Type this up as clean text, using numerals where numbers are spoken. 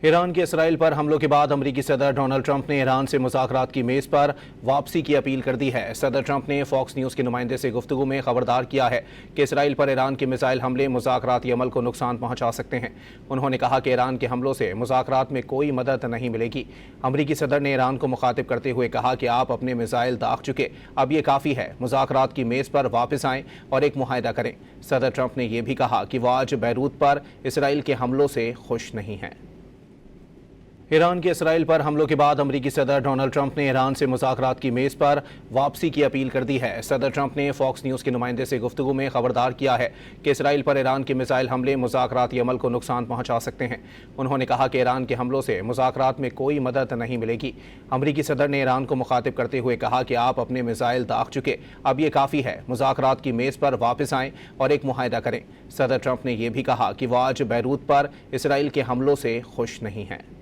ایران کے اسرائیل پر حملوں کے بعد امریکی صدر ڈونلڈ ٹرمپ نے ایران سے مذاکرات کی میز پر واپسی کی اپیل کر دی ہے۔ صدر ٹرمپ نے فاکس نیوز کے نمائندے سے گفتگو میں خبردار کیا ہے کہ اسرائیل پر ایران کے میزائل حملے مذاکراتی عمل کو نقصان پہنچا سکتے ہیں۔ انہوں نے کہا کہ ایران کے حملوں سے مذاکرات میں کوئی مدد نہیں ملے گی۔ امریکی صدر نے ایران کو مخاطب کرتے ہوئے کہا کہ آپ اپنے میزائل داغ چکے، اب یہ کافی ہے، مذاکرات کی میز پر واپس آئیں اور ایک معاہدہ کریں۔ صدر ٹرمپ نے یہ بھی کہا کہ وہ آج بیروت پر اسرائیل کے حملوں سے خوش نہیں ہیں۔ ایران کے اسرائیل پر حملوں کے بعد امریکی صدر ڈونلڈ ٹرمپ نے ایران سے مذاکرات کی میز پر واپسی کی اپیل کر دی ہے۔ صدر ٹرمپ نے فاکس نیوز کے نمائندے سے گفتگو میں خبردار کیا ہے کہ اسرائیل پر ایران کے میزائل حملے مذاکراتی عمل کو نقصان پہنچا سکتے ہیں۔ انہوں نے کہا کہ ایران کے حملوں سے مذاکرات میں کوئی مدد نہیں ملے گی۔ امریکی صدر نے ایران کو مخاطب کرتے ہوئے کہا کہ آپ اپنے میزائل داغ چکے، اب یہ کافی ہے، مذاکرات کی میز پر واپس آئیں اور ایک معاہدہ کریں۔ صدر ٹرمپ نے یہ بھی کہا کہ وہ آج بیروت پر اسرائیل کے حملوں سے خوش نہیں ہیں۔